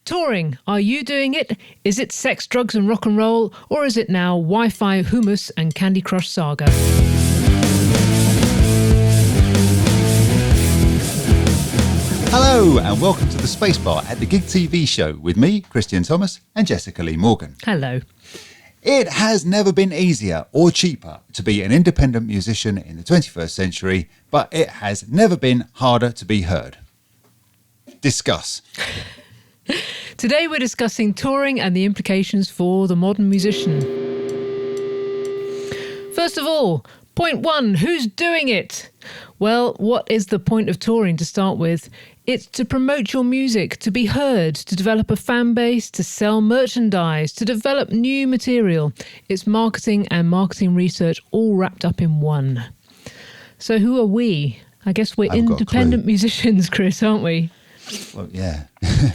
Touring. Are you doing it? Is it sex, drugs and rock and roll? Or is it now Wi-Fi, hummus and Candy Crush saga? Hello and welcome to the Space Bar at the GiG TV show with me, Christian Thomas and Jessica Lee Morgan. Hello. It has never been easier or cheaper to be an independent musician in the 21st century, but it has never been harder to be heard. Discuss. Today we're discussing touring and the implications for the modern musician. First of all, point one, who's doing it? Well, what is the point of touring to start with? It's to promote your music, to be heard, to develop a fan base, to sell merchandise, to develop new material. It's marketing and marketing research all wrapped up in one. So who are we? I guess we're independent musicians, Chris, aren't we? Well, yeah.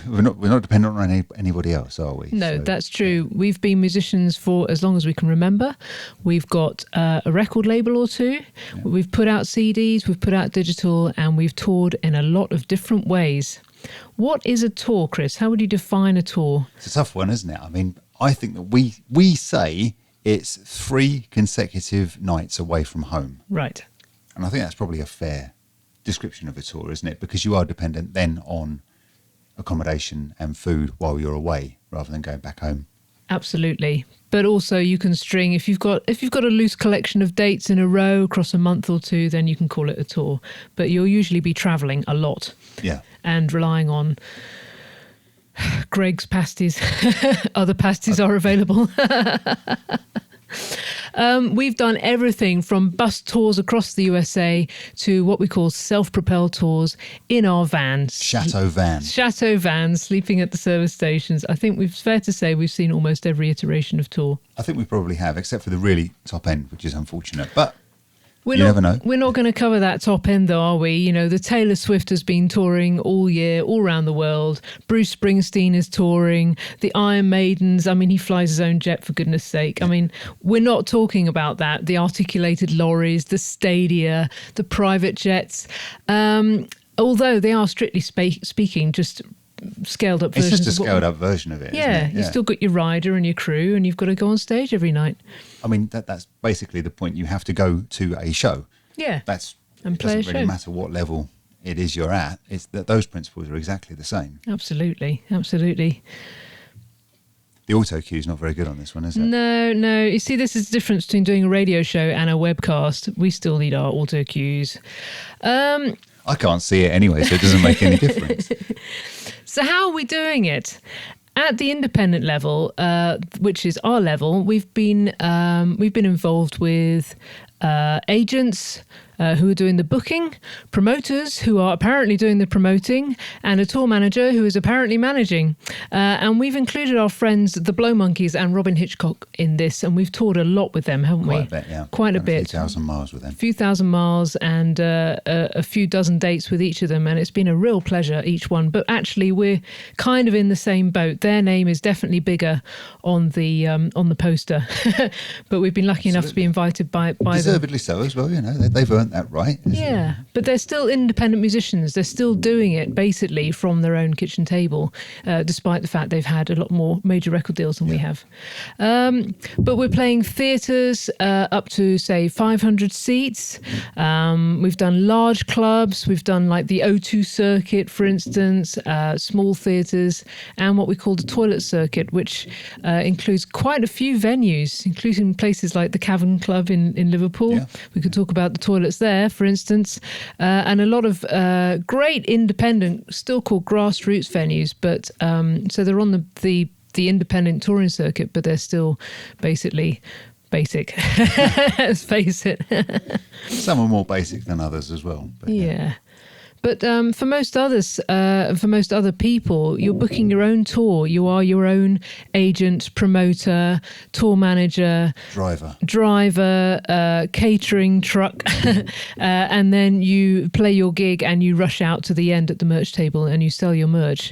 we're not dependent on anybody else, are we? No, that's true. We've been musicians for as long as we can remember. We've got a record label or two. Yeah. We've put out CDs, we've put out digital, and we've toured in a lot of different ways. What is a tour, Chris? How would you define a tour? It's a tough one, isn't it? I mean, I think that we say it's 3 consecutive nights away from home. Right. And I think that's probably a fair description of a tour, isn't it? Because you are dependent then on accommodation and food while you're away rather than going back home. Absolutely. But also you can string, if you've got a loose collection of dates in a row across a month or two, then you can call it a tour. But you'll usually be travelling a lot. Yeah. And relying on Greg's pasties. Other pasties are available. We've done everything from bus tours across the USA to what we call self-propelled tours in our vans. Chateau vans, sleeping at the service stations. I think it's fair to say we've seen almost every iteration of tour. I think we probably have, except for the really top end, which is unfortunate. But you never know. We're not going to cover that top end, though, are we? You know, the Taylor Swift has been touring all year, all around the world. Bruce Springsteen is touring. The Iron Maidens, I mean, he flies his own jet, for goodness sake. I mean, we're not talking about that. The articulated lorries, the stadia, the private jets. Although they are, strictly speaking, just scaled up versions. It's just a scaled up version of it. Yeah, isn't it? You've still got your rider and your crew, and you've got to go on stage every night. I mean, that's basically the point. You have to go to a show. Yeah, and play a show. It doesn't really matter what level it is you're at. It's that those principles are exactly the same. Absolutely. The auto cue is not very good on this one, is it? No. You see, this is the difference between doing a radio show and a webcast. We still need our auto cues. I can't see it anyway, so it doesn't make any difference. So how are we doing it? At the independent level, which is our level, we've been involved with agents who are doing the booking, promoters who are apparently doing the promoting, and a tour manager who is apparently managing. And we've included our friends, the Blow Monkeys and Robin Hitchcock, in this, and we've toured a lot with them, haven't we? Quite a bit, yeah. Quite a bit. A few thousand miles with them. A few thousand miles and a few dozen dates with each of them, and it's been a real pleasure, each one. But actually, we're kind of in the same boat. Their name is definitely bigger on the poster, but we've been lucky enough to be invited by deservedly them. So as well, you know, they've earned that right. Yeah, but they're still independent musicians. They're still doing it basically from their own kitchen table, despite the fact they've had a lot more major record deals than we have. But we're playing theatres up to, say, 500 seats. We've done large clubs. We've done like the O2 circuit, for instance, small theatres, and what we call the toilet circuit, which includes quite a few venues, including places like the Cavern Club in Liverpool. Yeah. We could talk about the toilets there, for instance, and a lot of great independent, still called grassroots venues, but so they're on the independent touring circuit, but they're still basically basic. Let's face it. Some are more basic than others as well. But, yeah. But for most others, for most other people, you're booking your own tour. You are your own agent, promoter, tour manager, driver, catering truck, and then you play your gig and you rush out to the end at the merch table and you sell your merch.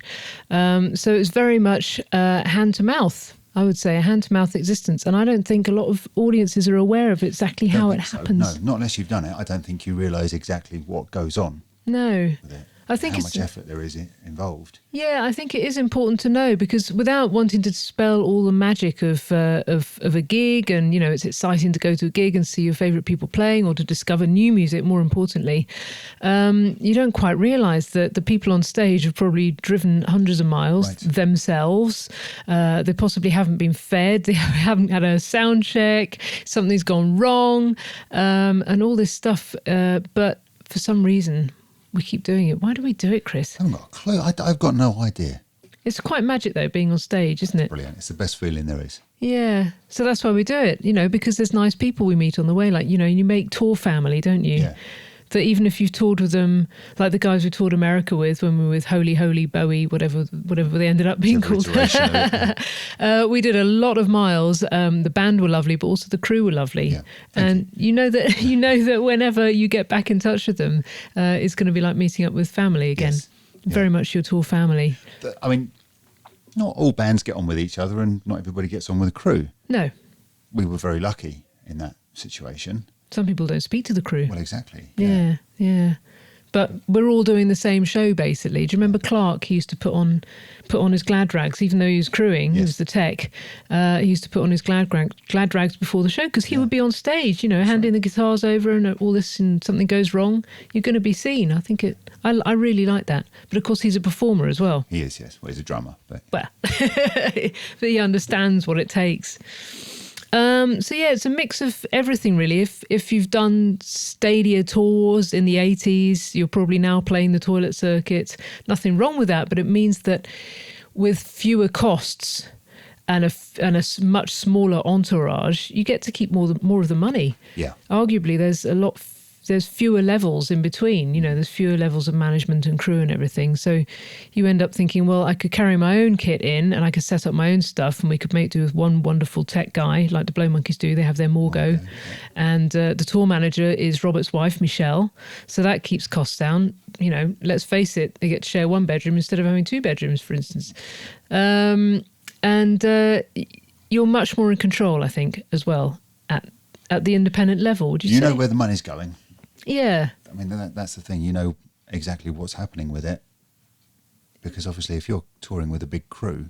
So it's very much hand to mouth. I would say a hand-to-mouth existence. And I don't think a lot of audiences are aware of exactly how it happens. No, not unless you've done it. I don't think you realise exactly what goes on. No. I think how it's much effort there is involved. Yeah, I think it is important to know, because without wanting to dispel all the magic of a gig, and it's exciting to go to a gig and see your favourite people playing, or to discover new music. More importantly, you don't quite realise that the people on stage have probably driven hundreds of miles themselves. They possibly haven't been fed. They haven't had a sound check. Something's gone wrong, and all this stuff. But for some reason, we keep doing it. Why do we do it, Chris? I haven't got a clue. I've got no idea. It's quite magic, though, being on stage, isn't it? Brilliant. It's the best feeling there is. Yeah. So that's why we do it, because there's nice people we meet on the way. Like, you make tour family, don't you? Yeah. That even if you've toured with them, like the guys we toured America with when we were with Holy Holy Bowie, whatever they ended up being called. We did a lot of miles. The band were lovely, but also the crew were lovely. Yeah. And you know that whenever you get back in touch with them, it's going to be like meeting up with family again. Yes. Yeah. Very much your tour family. I mean, not all bands get on with each other, and not everybody gets on with the crew. No. We were very lucky in that situation. Some people don't speak to the crew. Well, exactly. Yeah. But we're all doing the same show, basically. Do you remember Clark? He used to put on his glad rags, even though he was crewing. He was the tech. He used to put on his glad rags before the show, because he would be on stage, handing the guitars over, and all this, and something goes wrong, you're going to be seen. I think I really like that. But of course, he's a performer as well. He is, yes. Well, he's a drummer, but but he understands what it takes. So yeah, it's a mix of everything, really. If you've done stadia tours in the 80s, you're probably now playing the toilet circuit. Nothing wrong with that, but it means that with fewer costs and a much smaller entourage, you get to keep more of the money. Yeah. Arguably, there's fewer levels in between, there's fewer levels of management and crew and everything. So you end up thinking, well, I could carry my own kit in, and I could set up my own stuff, and we could make do with one wonderful tech guy like the Blow Monkeys do. They have their Morgo. And the tour manager is Robert's wife, Michelle. So that keeps costs down. Let's face it, they get to share one bedroom instead of having two bedrooms, for instance. And you're much more in control, I think, as well, at the independent level, would you say? You know where the money's going. Yeah. I mean, that's the thing. You know exactly what's happening with it. Because obviously, if you're touring with a big crew,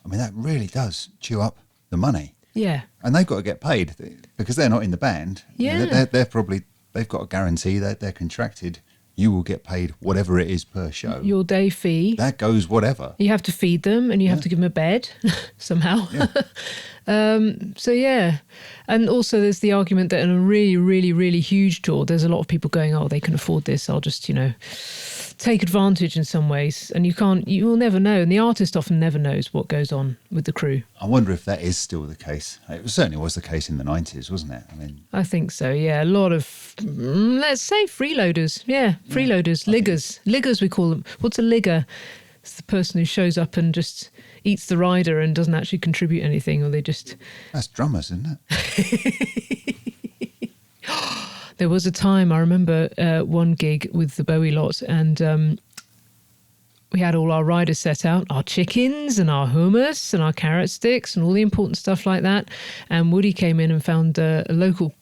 I mean, that really does chew up the money. Yeah. And they've got to get paid because they're not in the band. Yeah. They've got a guarantee that they're contracted. You will get paid whatever it is per show. Your day fee. That goes whatever. You have to feed them, and you have to give them a bed somehow. Yeah. So yeah. And also there's the argument that in a really, really, really huge tour, there's a lot of people going, oh, they can afford this. I'll just, take advantage in some ways. And you will never know. And the artist often never knows what goes on with the crew. I wonder if that is still the case. It certainly was the case in the 90s, wasn't it? I think so, yeah. A lot of, let's say freeloaders. Yeah, freeloaders, liggers. Liggers, we call them. What's a ligger? It's the person who shows up and just eats the rider and doesn't actually contribute anything, or they just... That's drummers, isn't it? There was a time, I remember one gig with the Bowie lot, and we had all our riders set out, our chickens and our hummus and our carrot sticks and all the important stuff like that. And Woody came in and found a local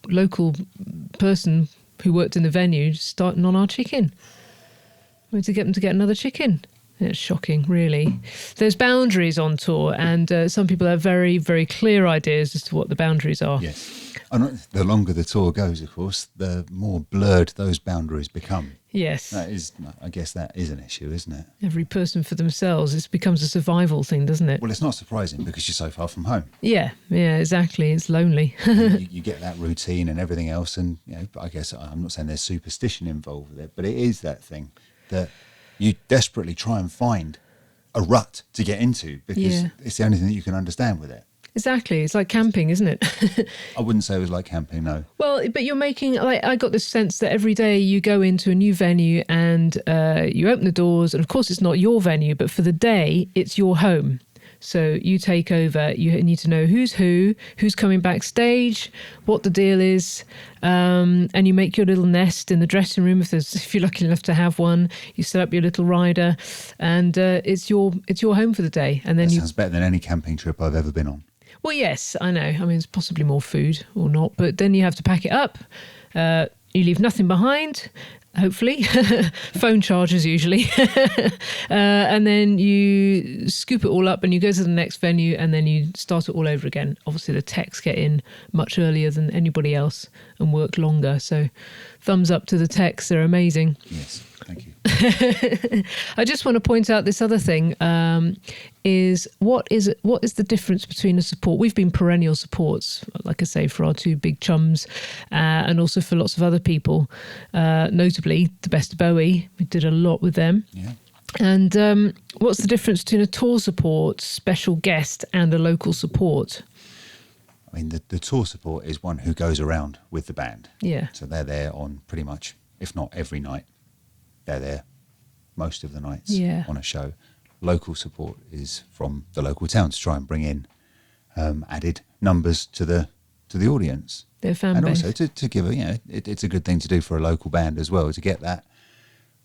person who worked in the venue starting on our chicken. We had to get them to get another chicken. It's shocking, really. There's boundaries on tour, and some people have very, very clear ideas as to what the boundaries are. Yes. And the longer the tour goes, of course, the more blurred those boundaries become. Yes. I guess that is an issue, isn't it? Every person for themselves. It becomes a survival thing, doesn't it? Well, it's not surprising because you're so far from home. Yeah, exactly. It's lonely. you get that routine and everything else. And I guess I'm not saying there's superstition involved with it, but it is that thing that you desperately try and find a rut to get into because it's the only thing that you can understand with it. Exactly. It's like camping, isn't it? I wouldn't say it was like camping, no. Well, but you're making, I got this sense that every day you go into a new venue and you open the doors, and of course it's not your venue, but for the day, it's your home. So you take over, you need to know who's coming backstage, what the deal is, and you make your little nest in the dressing room if you're lucky enough to have one. You set up your little rider, and it's your home for the day. And then that sounds better than any camping trip I've ever been on. Well, yes, I know. I mean, it's possibly more food or not, but then you have to pack it up. You leave nothing behind, hopefully. Phone charges usually. And then you scoop it all up and you go to the next venue and then you start it all over again. Obviously the techs get in much earlier than anybody else and work longer. So thumbs up to the techs, they're amazing. Yes, thank you. I just want to point out this other thing, is what is the difference between a support? We've been perennial supports, like I say, for our two big chums, and also for lots of other people, notably the Best of Bowie. We did a lot with them. Yeah. And what's the difference between a tour support, special guest, and a local support? I mean, the tour support is one who goes around with the band. Yeah. So they're there on pretty much, if not every night, they're there most of the nights on a show. Local support is from the local town to try and bring in added numbers to the audience. Their fan and base. also to give it's a good thing to do for a local band as well, to get that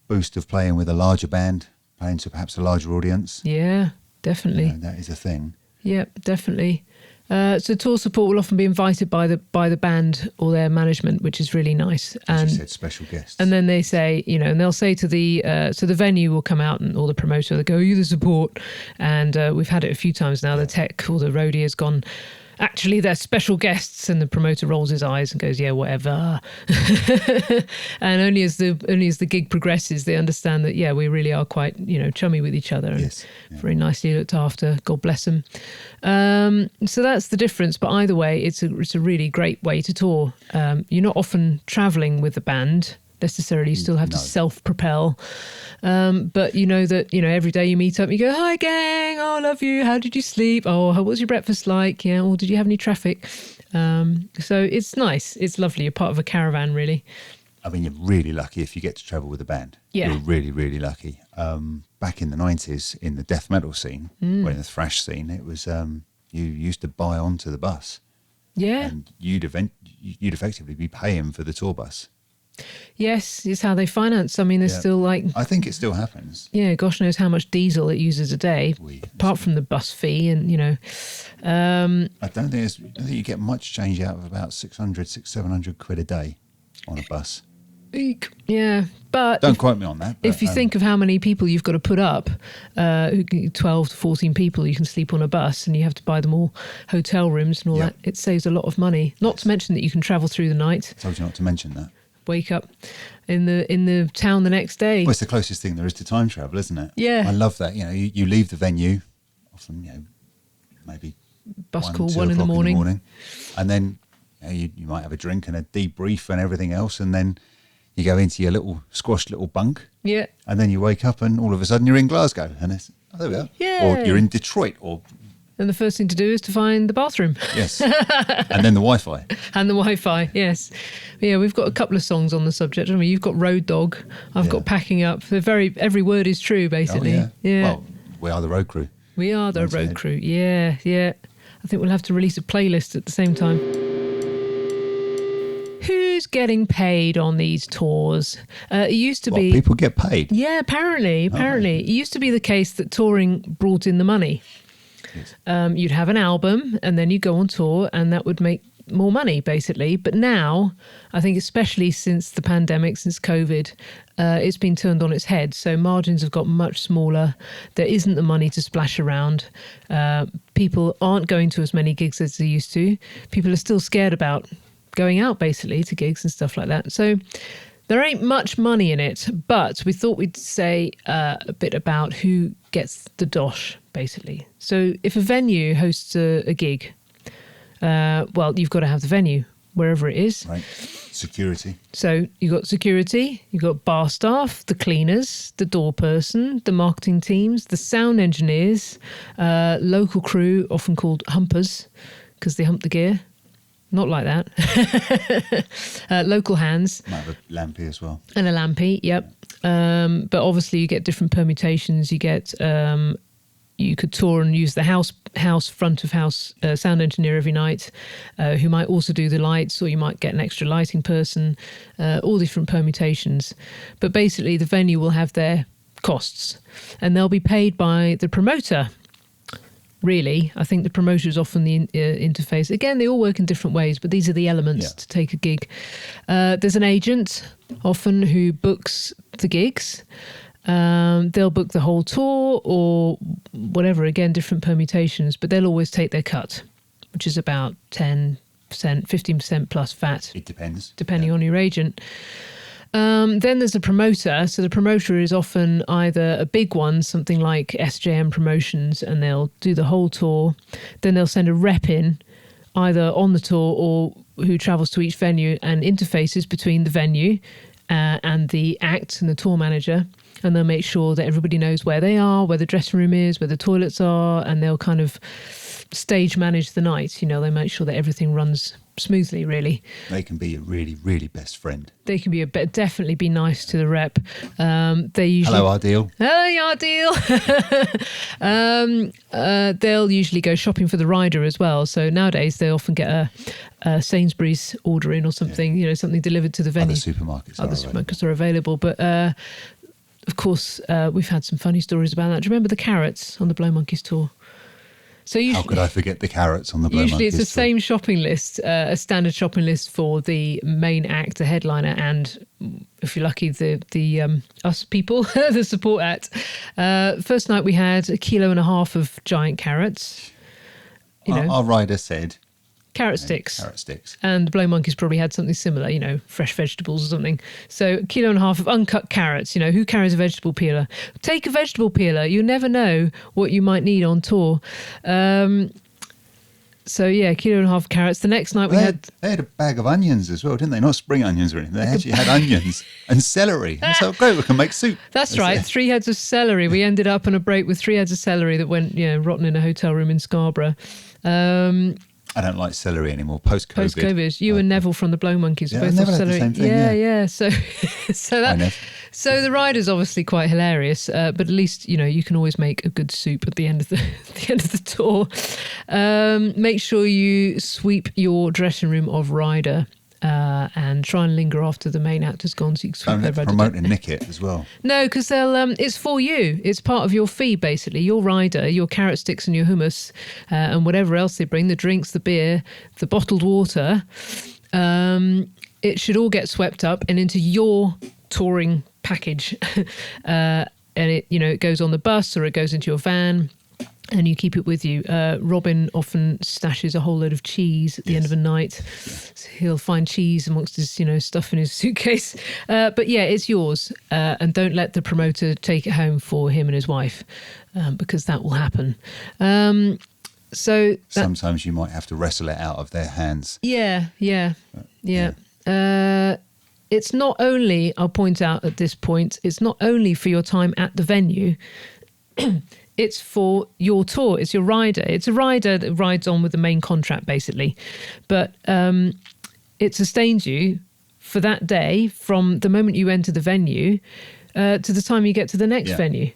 boost of playing with a larger band, playing to perhaps a larger audience. Yeah, definitely. That is a thing. Yeah, definitely. So tour support will often be invited by the band or their management, which is really nice. As And you said, special guests. and then they say, and they'll say to the venue will come out and or the promoter, they go, "Are you the support?" And we've had it a few times now. The tech or the roadie has gone, "Actually, they're special guests," and the promoter rolls his eyes and goes, "Yeah, whatever." And only as the gig progresses, they understand that we really are quite chummy with each other. And very nicely looked after. God bless them. So that's the difference. But either way, it's a really great way to tour. You're not often travelling with the band necessarily. You still have to self-propel. But you know that, every day you meet up, you go, "Hi gang, oh, I love you. How did you sleep? Oh, what was your breakfast like? Yeah, or did you have any traffic?" So it's nice. It's lovely. You're part of a caravan, really. I mean, you're really lucky if you get to travel with a band. Yeah. You're really, really lucky. Back in the 90s, in the death metal scene, or in the thrash scene, it was you used to buy onto the bus. Yeah. And you'd effectively be paying for the tour bus. Yes, it's how they finance. I mean, there's still I think it still happens. Yeah, gosh knows how much diesel it uses a day, apart from the bus fee and, I don't think you get much change out of about 700 quid a day on a bus. Yeah, but don't quote me on that. If you think of how many people you've got to put up, 12 to 14 people you can sleep on a bus, and you have to buy them all hotel rooms and all that, it saves a lot of money. Not to mention that you can travel through the night. I told you not to mention that. Wake up in the town the next day. Well, it's the closest thing there is to time travel, isn't it? Yeah. I love that. You leave the venue, often, maybe bus call 1 in the morning. And then you might have a drink and a debrief and everything else, and then you go into your little squashed little bunk. Yeah. And then you wake up and all of a sudden you're in Glasgow, and it's, there we are. Yeah. Or you're in Detroit, and the first thing to do is to find the bathroom. Yes. And then the Wi-Fi. And the Wi-Fi, yes. Yeah, we've got a couple of songs on the subject. I mean, you've got Road Dog. I've got Packing Up. Every word is true, basically. Oh, yeah. Well, we are the road crew. We are the road crew. Yeah, yeah. I think we'll have to release a playlist at the same time. Who's getting paid on these tours? It used to be... people get paid? Yeah, apparently. It used to be the case that touring brought in the money. You'd have an album and then you go on tour and that would make more money, basically. But now, I think especially since the pandemic, since COVID, it's been turned on its head. So margins have got much smaller. There isn't the money to splash around. People aren't going to as many gigs as they used to. People are still scared about going out, basically, to gigs and stuff like that. So there ain't much money in it, but we thought we'd say a bit about who gets the dosh, basically. So if a venue hosts a gig, well, you've got to have the venue, wherever it is. Right. Security. So you've got security, you've got bar staff, the cleaners, the door person, the marketing teams, the sound engineers, local crew, often called humpers, because they hump the gear. Not like that. Local hands. Might have a lampy as well. And a lampy, yep. But obviously you get different permutations. You get, you could tour and use the house front of house sound engineer every night, who might also do the lights, or you might get an extra lighting person, all different permutations. But basically the venue will have their costs and they'll be paid by the promoter. really. I think the promoter is often the interface. Again, they all work in different ways, but these are the elements to take a gig. There's an agent, often, who books the gigs. They'll book the whole tour or whatever, again, different permutations, but they'll always take their cut, which is about 10%, 15% plus VAT. It depends. Depending on your agent. Then there's a promoter. So the promoter is often either a big one, something like SJM Promotions, and they'll do the whole tour. Then they'll send a rep in, either on the tour or who travels to each venue and interfaces between the venue and the act and the tour manager. And they'll make sure that everybody knows where they are, where the dressing room is, where the toilets are, and they'll kind of stage manage the night. You know, they make sure that everything runs smoothly, really. They can be a really, really best friend. They can be definitely be nice to the rep. They usually... Hello, Ardeel. Hello, Ardeel. They'll usually go shopping for the rider as well. So nowadays they often get a Sainsbury's order in or something, you know, something delivered to the venue. Other supermarkets are available. But of course, we've had some funny stories about that. Do you remember the carrots on the Blow Monkeys tour? So usually, how could I forget the carrots on the Blow Usually Monkeys it's the tour? same shopping list, a standard shopping list for the main act, the headliner, and if you're lucky, the us people, the support act. First night we had 1.5 kilos of giant carrots. You know, Our rider said... Carrot sticks. Carrot sticks. And the Blow Monkeys probably had something similar, you know, fresh vegetables or something. So 1.5 kilos of uncut carrots. You know, who carries a vegetable peeler? Take a vegetable peeler. You never know what you might need on tour. So yeah, 1.5 kilos of carrots. The next night They had a bag of onions as well, didn't they? Not spring onions or anything. They actually had onions and celery. And so great, we can make soup. That's right. 3 heads of celery. We ended up on a break with 3 heads of celery that went, you know, rotten in a hotel room in Scarborough. I don't like celery anymore. Post-COVID. You and Neville from the Blow Monkeys Yeah, both Neville off had the celery. same thing, Yeah. So so the rider's obviously quite hilarious, but at least you know you can always make a good soup at the end of the tour. Make sure you sweep your dressing room of rider. And try and linger after the main actor's gone so you can sweep Don't let the promoter nick it as well. No, because they'll it's for you. It's part of your fee, basically. Your rider, your carrot sticks and your hummus and whatever else they bring, the drinks, the beer, the bottled water. It should all get swept up and into your touring package. And it goes on the bus or it goes into your van. And you keep it with you. Robin often stashes a whole load of cheese at the end of a night. So he'll find cheese amongst his, stuff in his suitcase. But yeah, it's yours. And don't let the promoter take it home for him and his wife, because that will happen. Sometimes you might have to wrestle it out of their hands. Yeah. It's not only, I'll point out at this point, it's not only for your time at the venue. It's for your tour. It's your rider. It's a rider that rides on with the main contract, basically. But it sustains you for that day from the moment you enter the venue to the time you get to the next venue.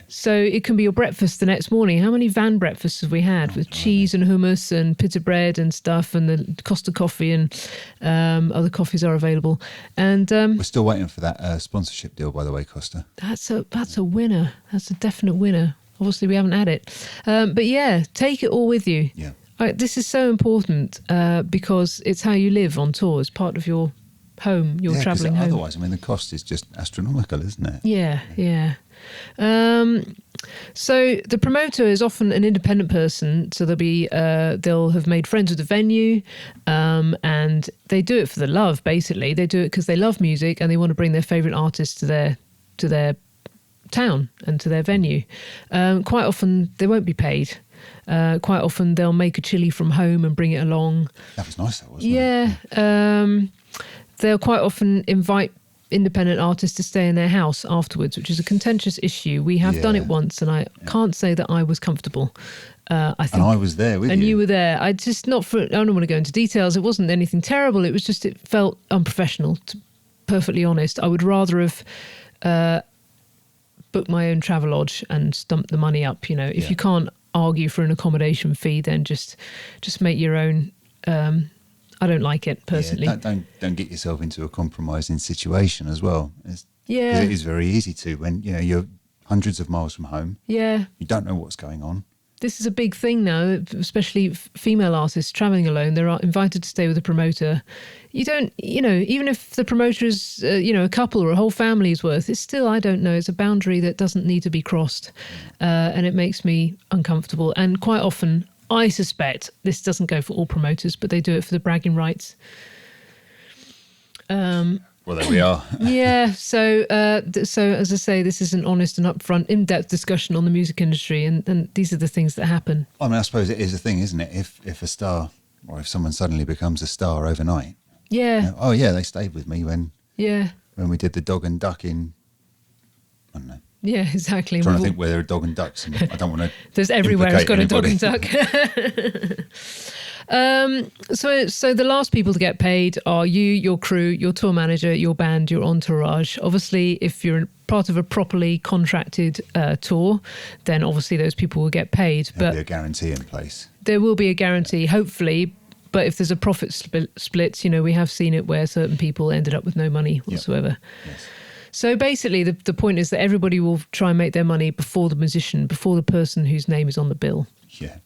So it can be your breakfast the next morning. How many van breakfasts have we had with cheese and hummus and pita bread and stuff, and the Costa coffee and other coffees are available. And we're still waiting for that sponsorship deal, by the way, Costa. That's a winner. That's a definite winner. Obviously, we haven't had it. But yeah, take it all with you. Yeah. This is so important because it's how you live on tour. It's part of your home, your travelling home. Otherwise, I mean, the cost is just astronomical, isn't it? Yeah. So the promoter is often an independent person. So they'll have made friends with the venue, and they do it for the love. Basically, they do it because they love music and they want to bring their favourite artists to their town and to their venue. Quite often they won't be paid. Quite often they'll make a chili from home and bring it along. That was nice, though, wasn't it? Yeah. They'll quite often invite independent artists to stay in their house afterwards, which is a contentious issue. We have done it once, and I can't say that I was comfortable. I think, and I was there with you. And you were there. I don't want to go into details. It wasn't anything terrible. It was just, it felt unprofessional, to be perfectly honest. I would rather have booked my own travel lodge and stumped the money up. If you can't argue for an accommodation fee, then just make your own. I don't like it personally. Don't get yourself into a compromising situation as well. Because it is very easy to when you're hundreds of miles from home. Yeah. You don't know what's going on. This is a big thing now, especially female artists traveling alone. They're invited to stay with a promoter. You don't, even if the promoter is, a couple or a whole family's worth, it's still, I don't know, it's a boundary that doesn't need to be crossed. And it makes me uncomfortable. And quite often, I suspect this doesn't go for all promoters, but they do it for the bragging rights. Well, there we are. Yeah. So as I say, this is an honest and upfront, in-depth discussion on the music industry, and these are the things that happen. I mean, I suppose it is a thing, isn't it? If a star, or if someone suddenly becomes a star overnight. Yeah. Oh yeah, they stayed with me when we did the dog and duck in. I don't know. Yeah, exactly. I'm trying to think where there are dog and ducks, and I don't want to. There's everywhere. It's got anybody. a dog and duck. So the last people to get paid are you, your crew, your tour manager, your band, your entourage. Obviously, if you're part of a properly contracted tour, then obviously those people will get paid. There'll be a guarantee in place. There will be a guarantee, hopefully. But if there's a profit split, we have seen it where certain people ended up with no money whatsoever. Yes. So basically, the point is that everybody will try and make their money before the musician, before the person whose name is on the bill. Yeah.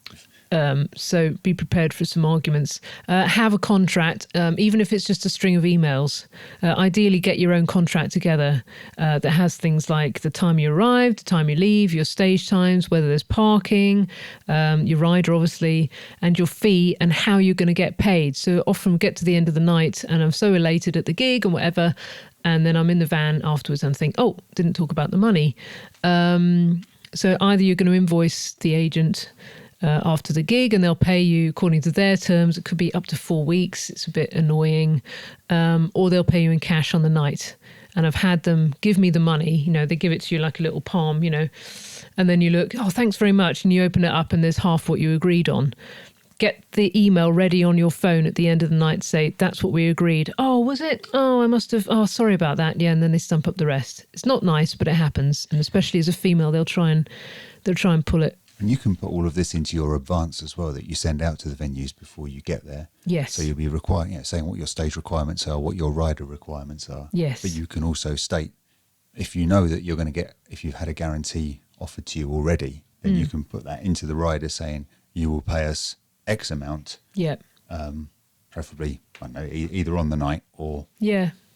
So be prepared for some arguments. Have a contract, even if it's just a string of emails. Ideally, get your own contract together that has things like the time you arrive, the time you leave, your stage times, whether there's parking, your rider, obviously, and your fee and how you're going to get paid. So often we get to the end of the night and I'm so elated at the gig and whatever, and then I'm in the van afterwards and think, oh, didn't talk about the money. So either you're going to invoice the agent after the gig and they'll pay you according to their terms. It could be up to 4 weeks. It's a bit annoying. Or they'll pay you in cash on the night. And I've had them give me the money. They give it to you like a little palm, and then you look, oh, thanks very much. And you open it up and there's half what you agreed on. Get the email ready on your phone at the end of the night. Say, that's what we agreed. Oh, was it? Oh, I must have. Oh, sorry about that. Yeah, and then they stump up the rest. It's not nice, but it happens. And especially as a female, they'll try and pull it. And you can put all of this into your advance as well that you send out to the venues before you get there. Yes. So you'll be requiring, saying what your stage requirements are, what your rider requirements are. Yes. But you can also state, if you know that you're going to get, if you've had a guarantee offered to you already, then you can put that into the rider saying you will pay us X amount. Yeah. Preferably, I don't know, either on the night or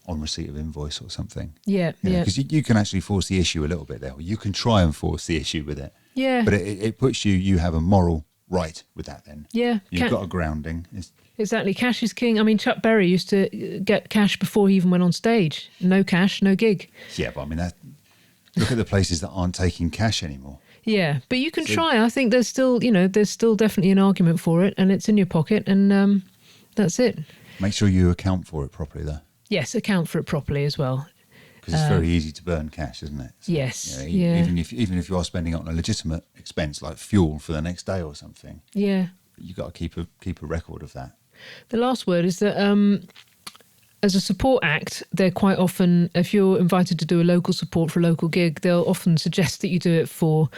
on receipt of invoice or something. Yeah. Because you can actually force the issue a little bit there. You can try and force the issue with it. Yeah. But it puts you have a moral right with that then. Yeah. You've got a grounding. Exactly. Cash is king. I mean, Chuck Berry used to get cash before he even went on stage. No cash, no gig. Yeah, but I mean, look at the places that aren't taking cash anymore. Yeah, but you can try. I think there's still definitely an argument for it, and it's in your pocket, and that's it. Make sure you account for it properly, though. Yes, account for it properly as well. Because it's very easy to burn cash, isn't it? So, yes. Even if you are spending it on a legitimate expense like fuel for the next day or something. Yeah. You've got to keep a record of that. The last word is that as a support act, they're quite often, if you're invited to do a local support for a local gig, they'll often suggest that you do it for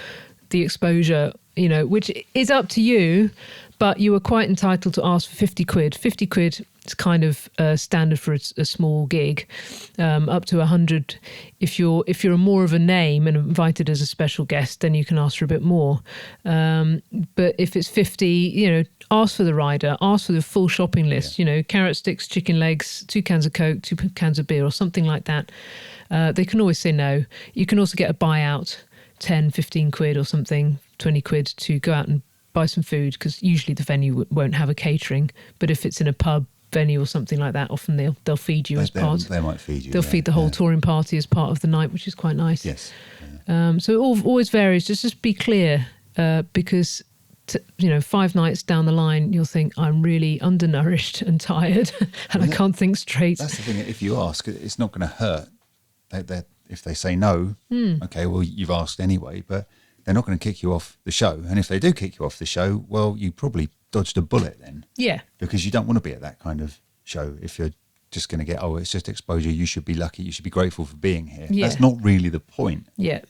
the exposure, which is up to you, but you are quite entitled to ask for 50 quid. 50 quid is kind of standard for a small gig, up to 100. If you're more of a name and invited as a special guest, then you can ask for a bit more. But if it's 50, ask for the rider, ask for the full shopping list, carrot sticks, chicken legs, 2 cans of Coke, 2 cans of beer or something like that. They can always say no. You can also get a buyout, 10, 15 quid or something, 20 quid to go out and buy some food, because usually the venue won't have a catering. But if it's in a pub venue or something like that, often they'll feed you as part. They might feed you. They'll feed the whole touring party as part of the night, which is quite nice. Yes. So it always varies. Just be clear, because 5 nights down the line, you'll think, I'm really undernourished and tired and I can't think straight. That's the thing. If you ask, it's not going to hurt. If they say no, okay, well, you've asked anyway, but they're not going to kick you off the show. And if they do kick you off the show, well, you probably dodged a bullet then. Yeah. Because you don't want to be at that kind of show if you're just going to get, it's just exposure. You should be lucky. You should be grateful for being here. Yeah. That's not really the point. Yeah.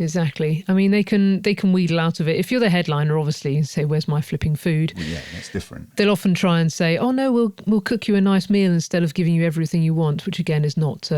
exactly. I mean, they can wheedle out of it. If you're the headliner, obviously, and say, "Where's my flipping food?" Well, yeah, that's different. They'll often try and say, "Oh no, we'll cook you a nice meal instead of giving you everything you want," which again is not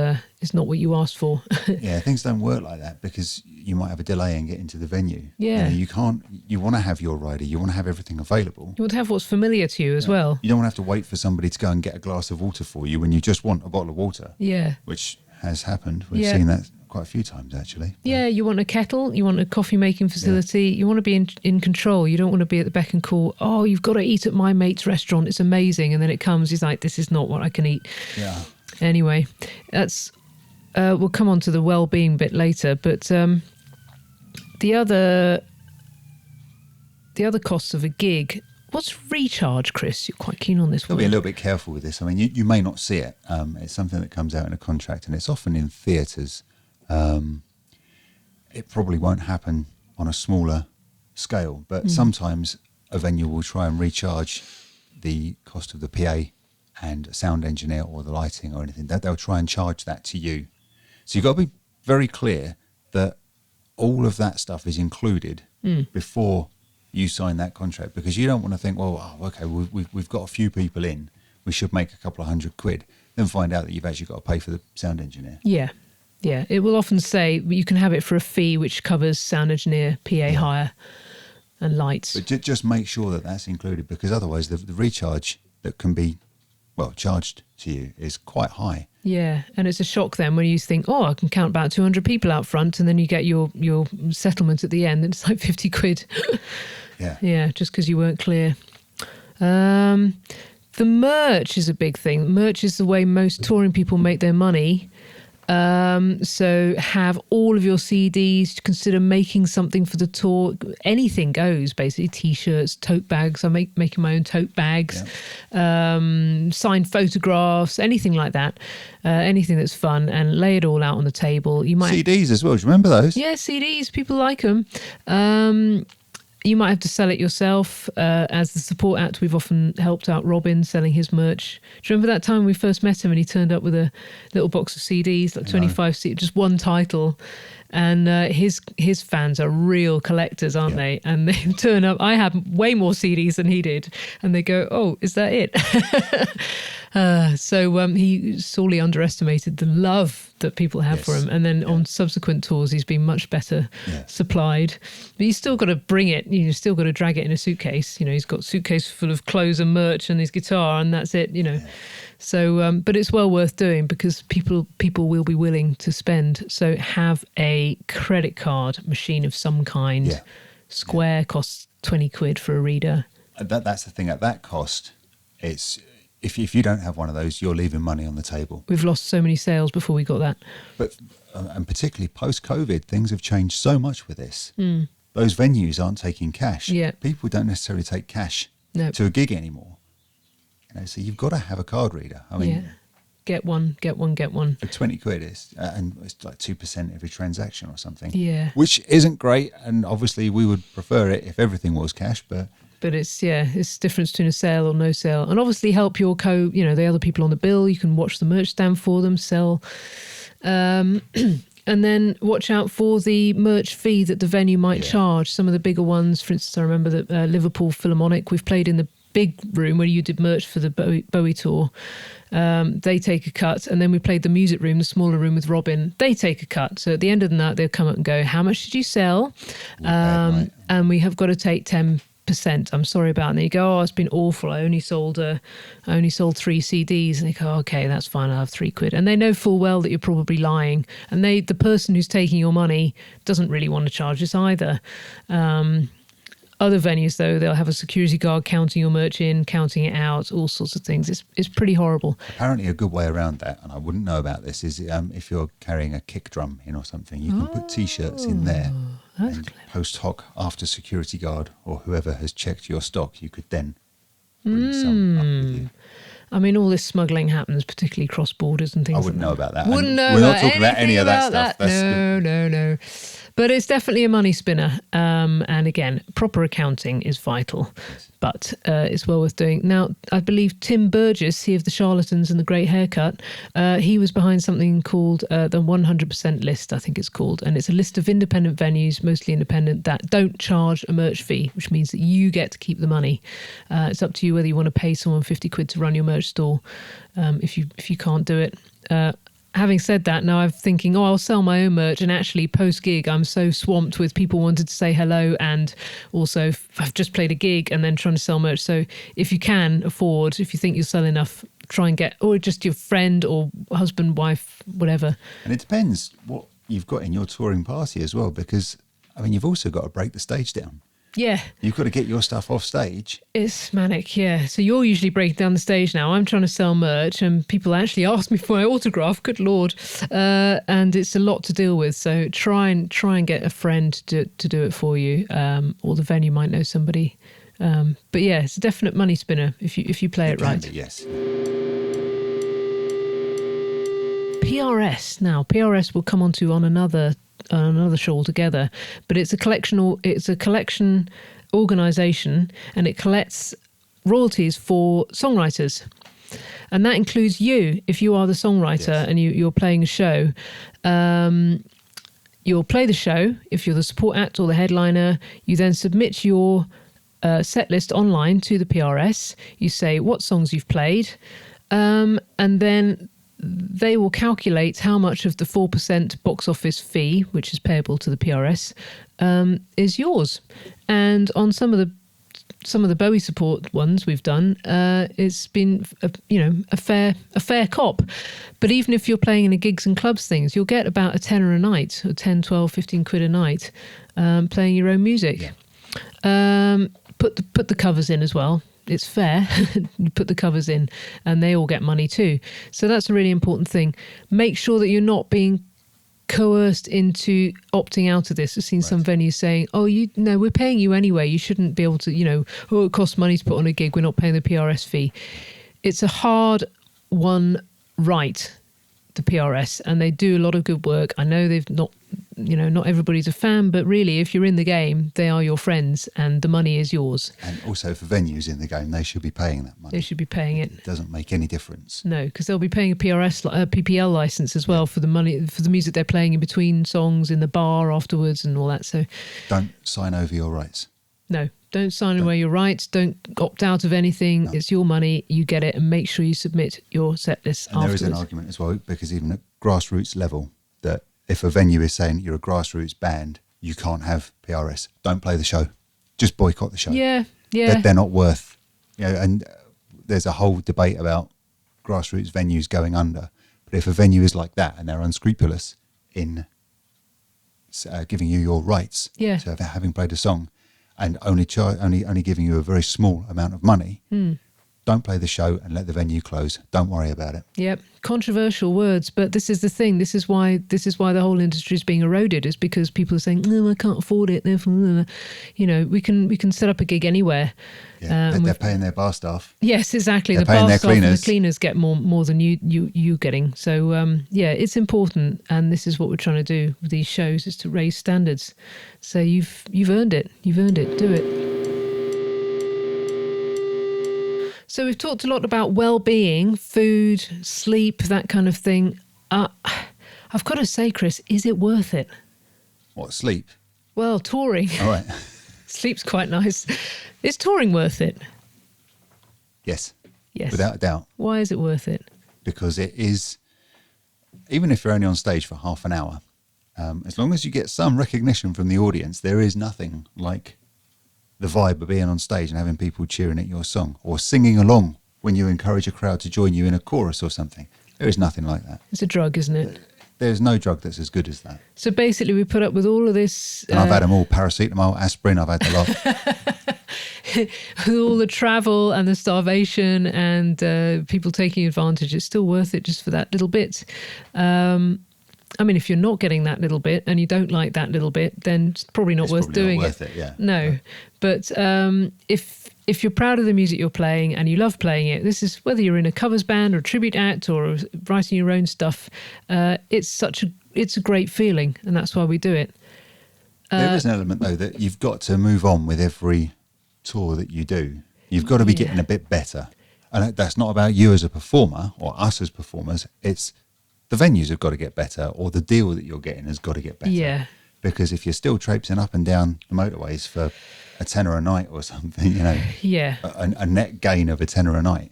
what you asked for. Yeah, things don't work like that because you might have a delay in getting to the venue. Yeah. You can't. You want to have your rider. You want to have everything available. You want to have what's familiar to you as well. You don't want to have to wait for somebody to go and get a glass of water for you when you just want a bottle of water. Yeah. Which has happened. We've seen that quite a few times, actually. Yeah, you want a kettle, you want a coffee making facility, you want to be in control. You don't want to be at the beck and call. "Oh, you've got to eat at my mate's restaurant. It's amazing." And then it comes, he's like, "This is not what I can eat." Yeah. Anyway, that's we'll come on to the well-being bit later, but the other costs of a gig. What's recharge, Chris? You're quite keen on this one. Got to be a little bit careful with this. I mean, you may not see it. It's something that comes out in a contract, and it's often in theatres. It probably won't happen on a smaller scale, but sometimes a venue will try and recharge the cost of the PA and a sound engineer or the lighting or anything. They'll try and charge that to you. So you've got to be very clear that all of that stuff is included before you sign that contract, because you don't want to think, well, okay, we've got a few people in, we should make a couple of £100, then find out that you've actually got to pay for the sound engineer. Yeah. It will often say you can have it for a fee which covers sound engineer, PA hire and lights. But just make sure that that's included, because otherwise the recharge that can be, charged to you is quite high. Yeah, and it's a shock then when you think, "Oh, I can count about 200 people out front," and then you get your settlement at the end and it's like 50 quid. Yeah, just because you weren't clear. The merch is a big thing. Merch is the way most touring people make their money. So have all of your CDs, consider making something for the tour. Anything goes, basically. T-shirts, tote bags. I'm making my own tote bags. Signed photographs, anything like that. Anything that's fun, and lay it all out on the table. You might CDs as well. Do you remember those? Yeah, CDs. People like them. You might have to sell it yourself. As the support act, we've often helped out Robin selling his merch. Do you remember that time we first met him and he turned up with a little box of CDs, like 25 CDs, just one title? And his fans are real collectors, aren't they? And they turn up. I have way more CDs than he did. And they go, "Oh, is that it?" So he sorely underestimated the love that people have for him. And then on subsequent tours, he's been much better supplied. But you still got to bring it. You've still got to drag it in a suitcase. He's got a suitcase full of clothes and merch and his guitar, and that's it, So, but it's well worth doing because people will be willing to spend. So have a credit card machine of some kind. Square costs 20 quid for a reader. That's the thing. At that cost, it's if you don't have one of those, you're leaving money on the table. We've lost so many sales before we got that. But and particularly post-COVID, things have changed so much with this. Those venues aren't taking cash. People don't necessarily take cash to a gig anymore. So you've got to have a card reader. I mean, get one. For 20 quid is, and it's like 2% every transaction or something. Which isn't great, and obviously we would prefer it if everything was cash, but it's the difference between a sale or no sale. And obviously help your the other people on the bill. You can watch the merch stand for them, sell. And then watch out for the merch fee that the venue might charge. Some of the bigger ones, for instance, I remember that Liverpool Philharmonic, we've played in the big room where you did merch for the Bowie tour. They take a cut, and then we played the music room, the smaller room with Robin. They take a cut. So at the end of the night, they'll come up and go, "How much did you sell?" And we have got to take 10%. I'm sorry about it. And they go, "Oh, it's been awful. I only sold 3 CDs." And they go, "Okay, that's fine. I'll have 3 quid." And they know full well that you're probably lying. And the person who's taking your money doesn't really want to charge us either. Other venues, though, they'll have a security guard counting your merch in, counting it out, all sorts of things. It's pretty horrible. Apparently a good way around that, and I wouldn't know about this, is if you're carrying a kick drum in or something, you can put T-shirts in there. And post hoc, after security guard or whoever has checked your stock, you could then bring some up with you. I mean, all this smuggling happens, particularly cross borders and things. I wouldn't know about that. Wouldn't know. We're not talking about any of that stuff. No. But it's definitely a money spinner. And again, proper accounting is vital, but it's well worth doing. Now, I believe Tim Burgess, he of the Charlatans and the Great Haircut, he was behind something called the 100% list, I think it's called. And it's a list of independent venues, mostly independent, that don't charge a merch fee, which means that you get to keep the money. It's up to you whether you want to pay someone 50 quid to run your merch store if you can't do it. Having said that, now I'm thinking, I'll sell my own merch. And actually, post-gig, I'm so swamped with people wanting to say hello. And also, I've just played a gig and then trying to sell merch. So if you can afford, if you think you'll sell enough, try and get, or just your friend or husband, wife, whatever. And it depends what you've got in your touring party as well. Because, I mean, you've also got to break the stage down. Yeah. You've got to get your stuff off stage. It's manic, yeah. So you're usually breaking down the stage now. I'm trying to sell merch and people actually ask me for my autograph, good Lord. And it's a lot to deal with. So try and get a friend to do it for you. Or the venue might know somebody. But yeah, it's a definite money spinner if you play it right. Be, yes. PRS. Now, PRS will come onto on another show altogether, but it's a collection organisation, and it collects royalties for songwriters, and that includes you. If you are the songwriter, yes, and you're playing a show, you'll play the show. If you're the support act or the headliner, you then submit your set list online to the PRS. You say what songs you've played, and then they will calculate how much of the 4% box office fee, which is payable to the PRS, is yours. And on some of the Bowie support ones we've done, it's been a fair cop. But even if you're playing in the gigs and clubs things, you'll get about a tenner a night, or 10, 12, 15 quid a night, playing your own music. Yeah. Put the covers in as well. It's fair. You put the covers in and they all get money too. So that's a really important thing. Make sure that you're not being coerced into opting out of this. I've seen some venues saying, we're paying you anyway. You shouldn't be able to, it costs money to put on a gig. We're not paying the PRS fee. It's a hard won right, the PRS, and they do a lot of good work. I know they've not everybody's a fan, but really, if you're in the game, they are your friends and the money is yours. And also for venues in the game, they should be paying that money. They should be paying it. It doesn't make any difference. No, because they'll be paying a PPL license as well for the money, for the music they're playing in between songs, in the bar afterwards and all that. So don't sign over your rights. No, don't sign away your rights. Don't opt out of anything. No. It's your money. You get it, and make sure you submit your set list afterwards. There is an argument as well, because even at grassroots level, that if a venue is saying you're a grassroots band, you can't have PRS. Don't play the show. Just boycott the show. Yeah. They're not worth, and there's a whole debate about grassroots venues going under. But if a venue is like that and they're unscrupulous in giving you your rights, so having played a song and only giving you a very small amount of money, don't play the show and let the venue close. Don't worry about it. Yep. Controversial words, but this is the thing. This is why the whole industry is being eroded, is because people are saying, no, I can't afford it. Therefore, we can set up a gig anywhere. Yeah, they're paying their bar staff. Yes, exactly. They're the paying bar their staff cleaners. and the cleaners get more than you getting. So it's important, and this is what we're trying to do with these shows, is to raise standards. So you've earned it. You've earned it. Do it. So we've talked a lot about well-being, food, sleep, that kind of thing. I've got to say, Chris, is it worth it? What, sleep? Well, touring. All right. Sleep's quite nice. Is touring worth it? Yes. Without a doubt. Why is it worth it? Because it is, even if you're only on stage for half an hour, as long as you get some recognition from the audience, there is nothing like the vibe of being on stage and having people cheering at your song, or singing along when you encourage a crowd to join you in a chorus or something. There is nothing like that. It's a drug, isn't it? There's no drug that's as good as that. So basically we put up with all of this. And I've had them all, paracetamol, aspirin, I've had a lot. With all the travel and the starvation and people taking advantage, it's still worth it just for that little bit. I mean, if you're not getting that little bit and you don't like that little bit, then it's probably not worth doing it. Not worth it, yeah. No. But if you're proud of the music you're playing and you love playing it, this is whether you're in a covers band or a tribute act or writing your own stuff. It's a great feeling, and that's why we do it. There is an element though that you've got to move on with every tour that you do. You've got to be getting a bit better, and that's not about you as a performer or us as performers. It's the venues have got to get better, or the deal that you're getting has got to get better. Yeah. Because if you're still traipsing up and down the motorways for a tenner a night or something, you know, a net gain of a tenner a night,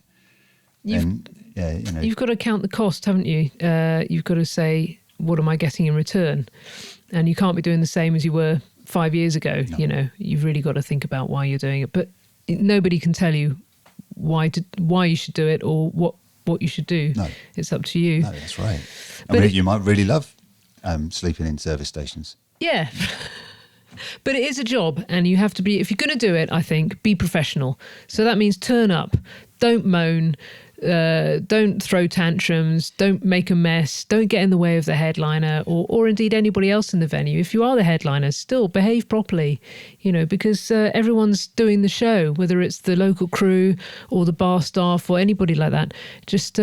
then you've got to count the cost, haven't you? You've got to say, what am I getting in return? And you can't be doing the same as you were 5 years ago. No. You know, you've really got to think about why you're doing it. But nobody can tell you why you should do it or what you should do. No. It's up to you. No, that's right. I mean, you might really love sleeping in service stations. Yeah. But it is a job, and you have to be, if you're going to do it, I think, be professional. So that means turn up, don't moan, don't throw tantrums, don't make a mess, don't get in the way of the headliner or indeed anybody else in the venue. If you are the headliner, still behave properly, you know, because everyone's doing the show, whether it's the local crew or the bar staff or anybody like that. Just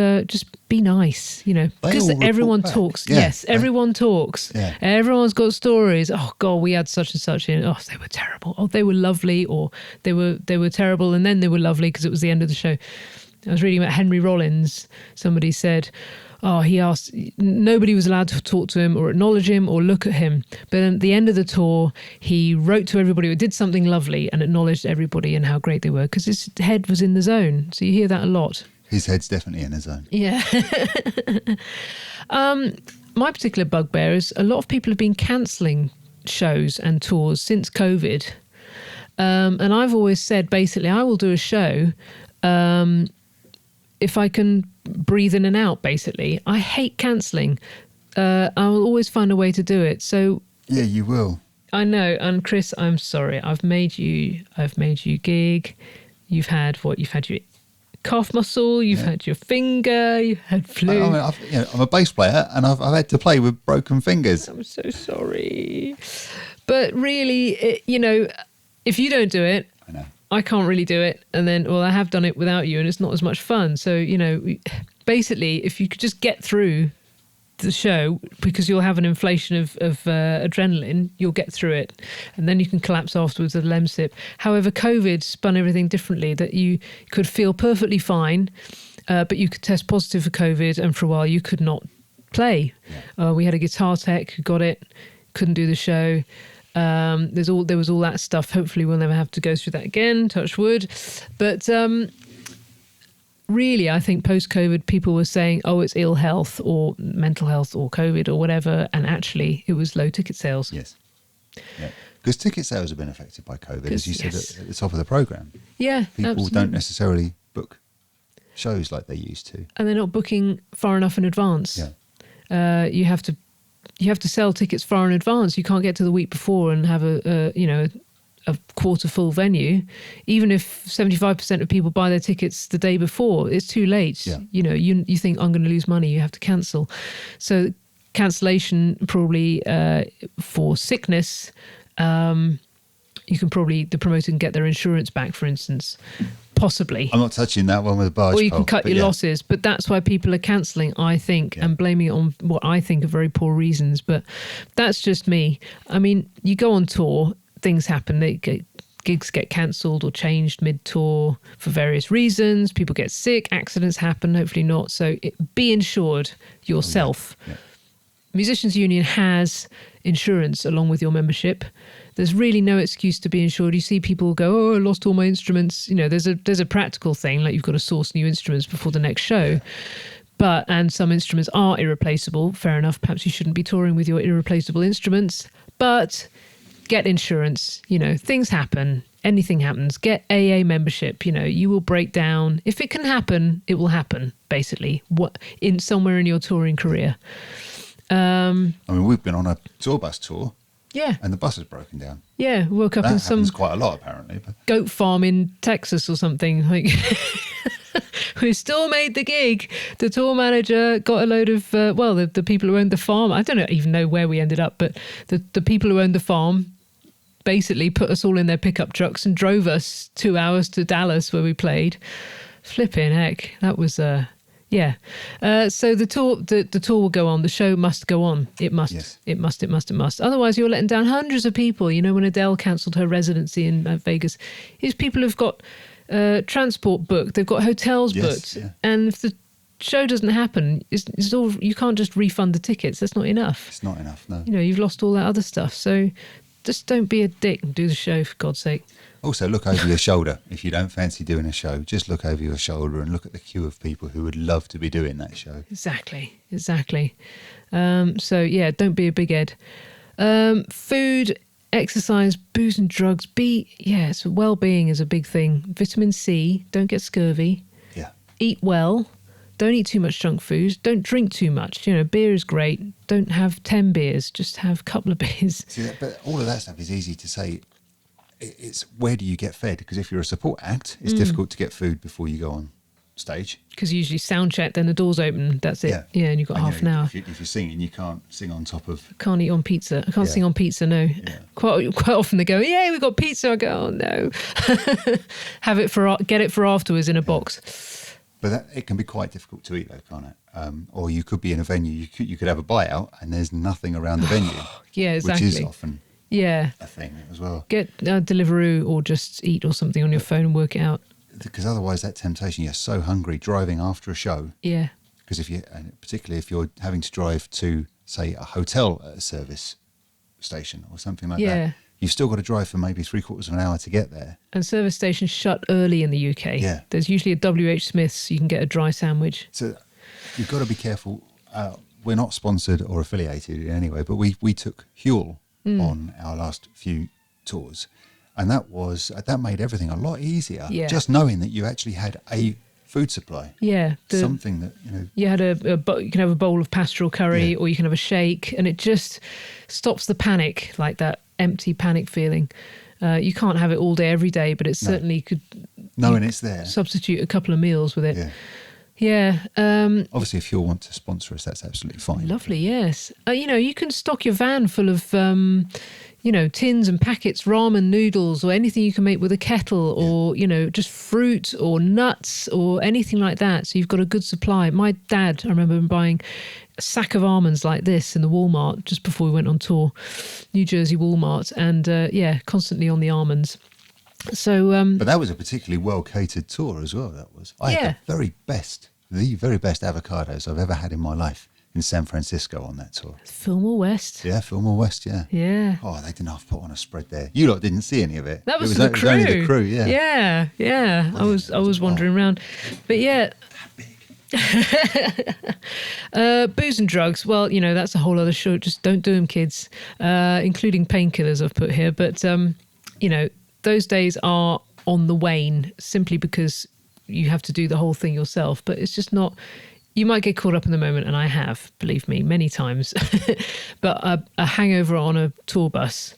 be nice, you know, because everyone talks. Yeah, yes, everyone talks. Yeah. Everyone's got stories. Oh God, we had such and such in. Oh, they were terrible. Oh, they were lovely, or they were terrible, and then they were lovely because it was the end of the show. I was reading about Henry Rollins. Somebody said, he asked, nobody was allowed to talk to him or acknowledge him or look at him. But at the end of the tour, he wrote to everybody, did something lovely and acknowledged everybody and how great they were because his head was in the zone. So you hear that a lot. His head's definitely in the zone. Yeah. My particular bugbear is a lot of people have been cancelling shows and tours since COVID. And I've always said, basically, I will do a show if I can breathe in and out, basically. I hate cancelling. I will always find a way to do it. So yeah, you will. I know. And Chris, I'm sorry. I've made you gig. You've had your calf muscle. You've had your finger. You've had flu. I'm a bass player, and I've had to play with broken fingers. I'm so sorry. But really, if you don't do it, I know. I can't really do it. And then, I have done it without you and it's not as much fun. So, basically, if you could just get through the show, because you'll have an inflation of adrenaline, you'll get through it. And then you can collapse afterwards with a Lemsip. However, COVID spun everything differently, that you could feel perfectly fine, but you could test positive for COVID. And for a while, you could not play. Yeah. We had a guitar tech who got it, couldn't do the show. There was all that stuff. Hopefully we'll never have to go through that again, touch wood. But really, I think post-COVID, people were saying, it's ill health or mental health or COVID or whatever. And actually, it was low ticket sales. Yes. Yeah. Because ticket sales have been affected by COVID, as you said at the top of the programme. Yeah, people absolutely. Don't necessarily book shows like they used to. And they're not booking far enough in advance. Yeah. You have to sell tickets far in advance. You can't get to the week before and have a quarter full venue. Even if 75% of people buy their tickets the day before, it's too late. Yeah. You think, I'm going to lose money, you have to cancel. So cancellation probably for sickness, the promoter can get their insurance back, for instance. Possibly. I'm not touching that one with a barge pole. Or you can cut your losses. But that's why people are cancelling, I think, and blaming it on what I think are very poor reasons. But that's just me. I mean, you go on tour, things happen. Gigs get cancelled or changed mid-tour for various reasons. People get sick, accidents happen, hopefully not. So be insured yourself. Yeah. Musicians Union has insurance along with your membership. There's really no excuse to be insured. You see people go, I lost all my instruments. There's a practical thing, like you've got to source new instruments before the next show. And some instruments are irreplaceable. Fair enough. Perhaps you shouldn't be touring with your irreplaceable instruments, but get insurance. Things happen. Anything happens. Get AA membership. You will break down. If it can happen, it will happen, basically, somewhere in your touring career. We've been on a tour bus tour. Yeah. And the bus has broken down. Yeah, woke up in some quite a lot apparently. But goat farm in Texas or something. Like we still made the gig. The tour manager got a load of the people who owned the farm. I don't even know where we ended up, but the people who owned the farm basically put us all in their pickup trucks and drove us 2 hours to Dallas where we played. Flipping heck, that was yeah. So the tour will go on. The show must go on. It must. Yes. It must. It must. It must. Otherwise, you're letting down hundreds of people. You know, when Adele cancelled her residency in Vegas, these people have got transport booked. They've got hotels booked, and if the show doesn't happen, it's all. You can't just refund the tickets. That's not enough. It's not enough. No. You know, you've lost all that other stuff. So just don't be a dick and do the show, for God's sake. Also, look over your shoulder. If you don't fancy doing a show, just look over your shoulder and look at the queue of people who would love to be doing that show. Exactly. So, yeah, don't be a big head. Food, exercise, booze and drugs. So well-being is a big thing. Vitamin C, don't get scurvy. Yeah. Eat well. Don't eat too much junk food. Don't drink too much. You know, beer is great. Don't have 10 beers. Just have a couple of beers. See, but all of that stuff is easy to say. It's where do you get fed? Because if you're a support act, it's difficult to get food before you go on stage. Because you usually sound check, then the doors open. That's it. Yeah, and you've got half an hour. If you're singing, you can't sing on top of. Can't eat on pizza. I can't sing on pizza. No. Yeah. Quite often they go, "Yeah, we got pizza." I go, "Oh no." Get it for afterwards in a box. But it can be quite difficult to eat, though, can't it? Or you could be in a venue. You could have a buyout, and there's nothing around the venue. Yeah, exactly. Which is often. Yeah, a thing as well. Get Deliveroo or just eat or something on your phone and work it out. Because otherwise, that temptation, you're so hungry driving after a show. Yeah. Because particularly if you're having to drive to, say, a hotel at a service station or something like that, you've still got to drive for maybe 3/4 of an hour to get there. And service stations shut early in the UK. Yeah. There's usually a WH Smith's. You can get a dry sandwich. So you've got to be careful. We're not sponsored or affiliated in any way, but we took Huel on our last few tours, and that made everything a lot easier. Yeah. Just knowing that you actually had a food supply. Yeah, something that you had you can have a bowl of pastoral curry, or you can have a shake, and it just stops the panic, like that empty panic feeling. You can't have it all day every day, but it certainly could. Knowing it's there, substitute a couple of meals with it. Yeah. Yeah. Obviously, if you want to sponsor us, that's absolutely fine. Lovely, yes. You can stock your van full of, tins and packets, ramen noodles, or anything you can make with a kettle, or, just fruit or nuts or anything like that. So you've got a good supply. My dad, I remember him buying a sack of almonds like this in the Walmart just before we went on tour, New Jersey Walmart, and, constantly on the almonds. So, but that was a particularly well catered tour as well. That was. I had the very best avocados I've ever had in my life in San Francisco on that tour. Fillmore West. Yeah, Fillmore West. Yeah. Yeah. Oh, they didn't have to put on a spread there. You lot didn't see any of it. That was the crew. It was only the crew. Yeah. Yeah. I was wandering around, but yeah. Booze and drugs. Well, that's a whole other show. Just don't do them, kids. Including painkillers I've put here, but those days are on the wane simply because you have to do the whole thing yourself. But it's just not. You might get caught up in the moment, and I have, believe me, many times. But a hangover on a tour bus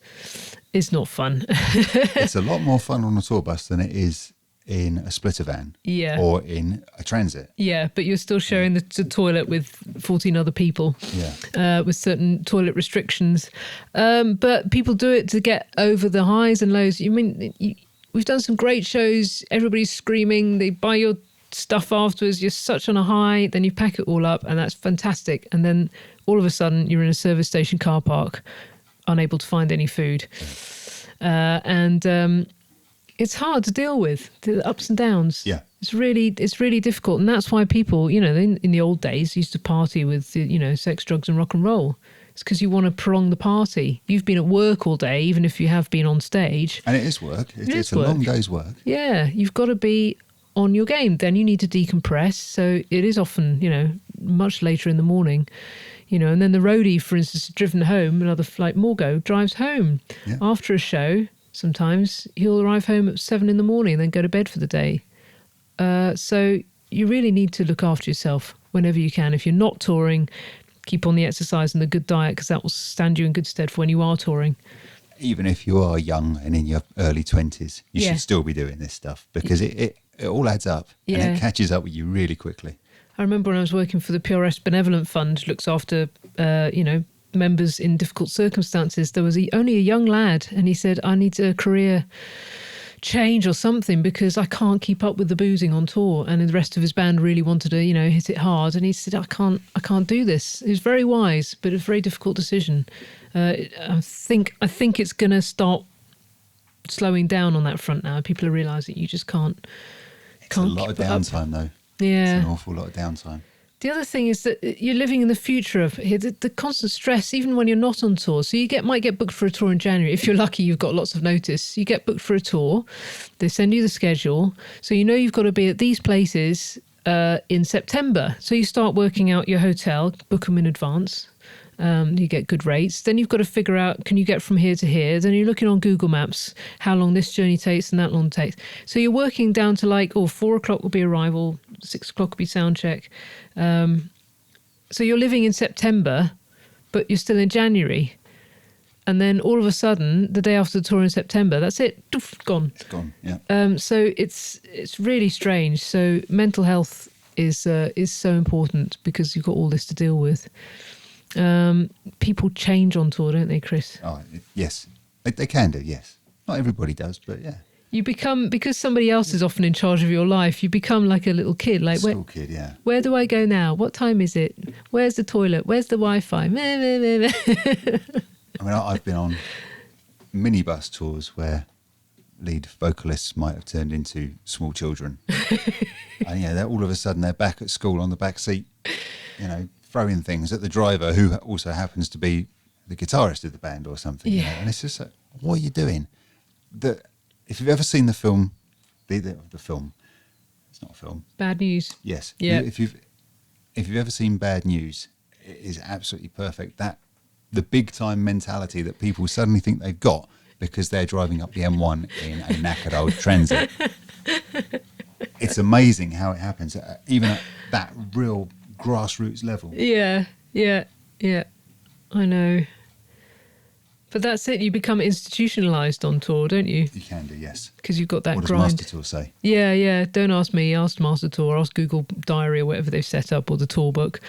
is not fun. It's a lot more fun on a tour bus than it is in a splitter van, or in a transit. Yeah, but you're still sharing the toilet with 14 other people, with certain toilet restrictions. But people do it to get over the highs and lows. We've done some great shows. Everybody's screaming. They buy your stuff afterwards. You're such on a high. Then you pack it all up, and that's fantastic. And then all of a sudden, you're in a service station car park, unable to find any food. It's hard to deal with the ups and downs. Yeah, it's really difficult, and that's why people, in the old days, used to party with sex, drugs, and rock and roll. It's because you want to prolong the party. You've been at work all day, even if you have been on stage, and it is work. It's a long day's work. Yeah, you've got to be on your game. Then you need to decompress. So it is often, much later in the morning. And then the roadie, for instance, has driven home. Another like Morgo drives home after a show. Sometimes he'll arrive home at 7 a.m, and then go to bed for the day. So you really need to look after yourself whenever you can. If you're not touring, keep on the exercise and the good diet, because that will stand you in good stead for when you are touring. Even if you are young and in your early 20s, you should still be doing this stuff, because it all adds up and it catches up with you really quickly. I remember when I was working for the PRS Benevolent Fund, looks after, members in difficult circumstances. There was only a young lad, and he said, I need a career change or something because I can't keep up with the boozing on tour. And the rest of his band really wanted to, hit it hard. And he said, I can't do this. It was very wise, but a very difficult decision. I think it's going to start slowing down on that front now. People are realising you just can't. It's a lot of downtime, though. Yeah, it's an awful lot of downtime. The other thing is that you're living in the future of the constant stress, even when you're not on tour. So you might get booked for a tour in January. If you're lucky, you've got lots of notice. You get booked for a tour. They send you the schedule. So you know you've got to be at these places in September. So you start working out your hotel, book them in advance. You get good rates. Then you've got to figure out, can you get from here to here? Then you're looking on Google Maps, how long this journey takes and that long takes. So you're working down to 4 o'clock will be arrival, 6 o'clock will be sound check. So you're living in September, but you're still in January. And then all of a sudden, the day after the tour in September, that's it, doof, gone. It's gone, yeah. So it's really strange. So mental health is so important because you've got all this to deal with. People change on tour, don't they, Chris? Oh, yes. They can do, yes. Not everybody does, but yeah. You become, because somebody else is often in charge of your life, you become like a little kid. Like, school kid, yeah. Where do I go now? What time is it? Where's the toilet? Where's the Wi-Fi? I mean, I've been on minibus tours where lead vocalists might have turned into small children. And they're all of a sudden they're back at school on the back seat, throwing things at the driver who also happens to be the guitarist of the band or something. Yeah. And it's just like, what are you doing? If you've ever seen the film, the film, it's not a film. Bad News. Yes. Yeah. If you've ever seen Bad News, it is absolutely perfect. That the big time mentality that people suddenly think they've got because they're driving up the M1 in a knackered old Transit. It's amazing how it happens, even at that real grassroots level. Yeah. I know. But that's it. You become institutionalised on tour, don't you? You can do, yes. Because you've got that what grind. What does Master Tour say? Yeah. Don't ask me. Ask Master Tour. Ask Google Diary or whatever they've set up, or the tour book.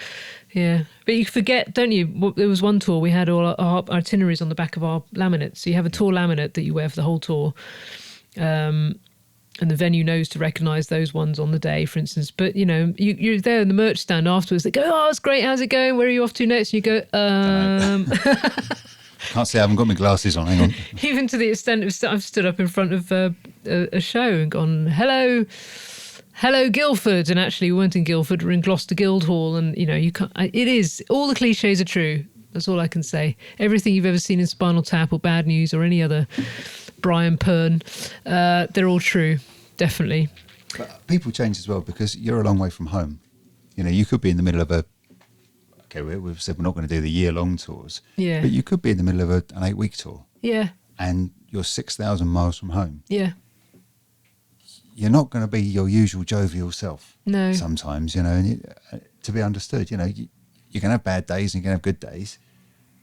Yeah. But you forget, don't you? There was one tour, we had all our itineraries on the back of our laminates. So you have a tour laminate that you wear for the whole tour. And the venue knows to recognise those ones on the day, for instance. But, you're there in the merch stand afterwards. They go, oh, it's great. How's it going? Where are you off to next? And you go, Can't say I haven't got my glasses on. Hang on. Even to the extent of I've stood up in front of a show and gone, hello, Guildford. And actually we weren't in Guildford, we're in Gloucester Guildhall. And, you can't, it is, all the cliches are true. That's all I can say. Everything you've ever seen in Spinal Tap or Bad News or any other Brian Pern, they're all true, definitely. But people change as well because you're a long way from home. You could be in the middle of we've said we're not going to do the year-long tours. Yeah. But you could be in the middle of an 8-week tour. Yeah. And you're 6,000 miles from home. Yeah. You're not going to be your usual jovial self. No. Sometimes, to be understood, you're going to have bad days and you're going to have good days.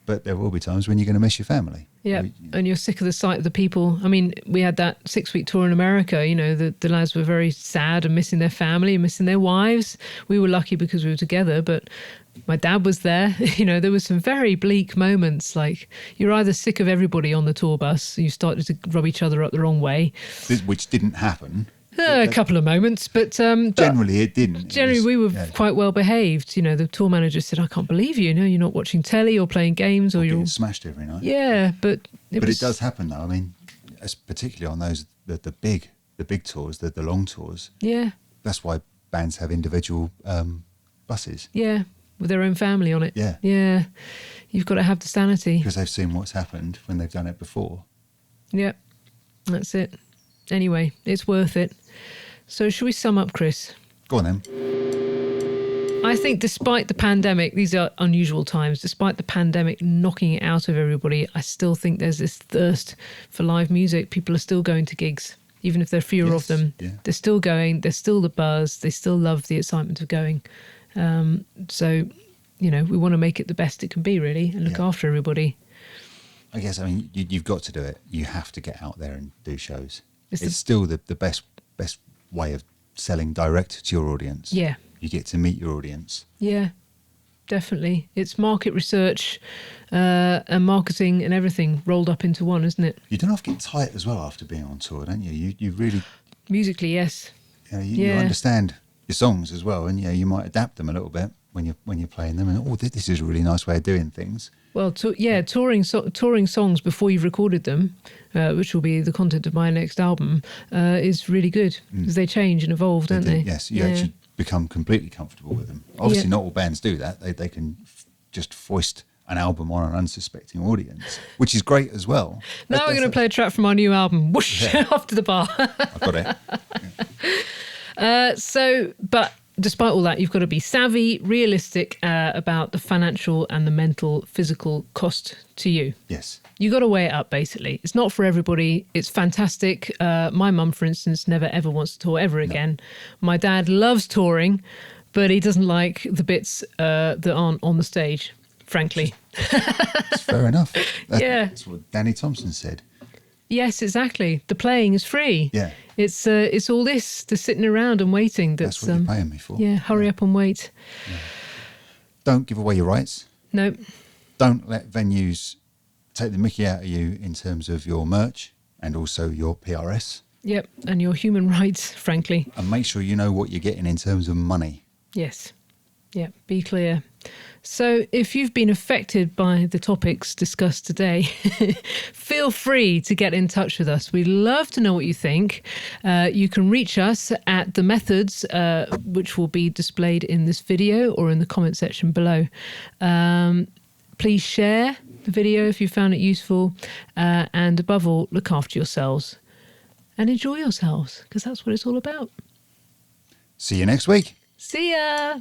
But there will be times when you're going to miss your family. Yeah, and you're sick of the sight of the people. I mean, we had that 6-week tour in America. The lads were very sad and missing their family and missing their wives. We were lucky because we were together, but my dad was there. There were some very bleak moments. Like, you're either sick of everybody on the tour bus, you started to rub each other up the wrong way. Which didn't happen. A couple of moments, but generally it didn't. Generally, we were quite well behaved. The tour manager said, "I can't believe you. You're not watching telly or playing games, or you're getting smashed every night." Yeah, but it does happen though. I mean, particularly on those the big tours, the long tours. Yeah, that's why bands have individual buses. Yeah, with their own family on it. Yeah. You've got to have the sanity because they've seen what's happened when they've done it before. Yeah, that's it. Anyway, it's worth it. So should we sum up, Chris? Go on then. I think despite the pandemic, these are unusual times, despite the pandemic knocking it out of everybody, I still think there's this thirst for live music. People are still going to gigs, even if there are fewer of them. Yeah. They're still going, there's still the buzz, they still love the excitement of going. So, we want to make it the best it can be, really, and look after everybody. I guess, you've got to do it. You have to get out there and do shows. It's still the best way of selling direct to your audience. Yeah. You get to meet your audience. Yeah. definitely. It's market research and marketing and everything rolled up into one, isn't it? You don't have to get tight as well after being on tour, don't you? You really... Musically, yes. You understand your songs as well, and you might adapt them a little bit when you're playing them. And this is a really nice way of doing things. Well, touring songs before you've recorded them, which will be the content of my next album, is really good because they change and evolve, don't they? Yes, you actually become completely comfortable with them. Obviously, not all bands do that. They can just foist an album on an unsuspecting audience, which is great as well. Now we're going to play a track from our new album. Whoosh, off to the bar. I got it. But despite all that, you've got to be savvy, realistic about the financial and the mental, physical cost to you. Yes. You got to weigh it up, basically. It's not for everybody. It's fantastic. My mum, for instance, never ever wants to tour ever again. My dad loves touring, but he doesn't like the bits that aren't on the stage, frankly. It's fair enough. That's what Danny Thompson said. Yes, exactly. The playing is free. Yeah. It's all this, the sitting around and waiting. That's what you're paying me for. Yeah, hurry up and wait. Yeah. Don't give away your rights. No. Don't let venues take the mickey out of you in terms of your merch and also your PRS. Yep, and your human rights, frankly. And make sure you know what you're getting in terms of money. Yes. Yeah, be clear. So if you've been affected by the topics discussed today, feel free to get in touch with us. We'd love to know what you think. You can reach us at the methods, which will be displayed in this video or in the comment section below. Please share the video if you found it useful. And above all, look after yourselves and enjoy yourselves, because that's what it's all about. See you next week. See ya!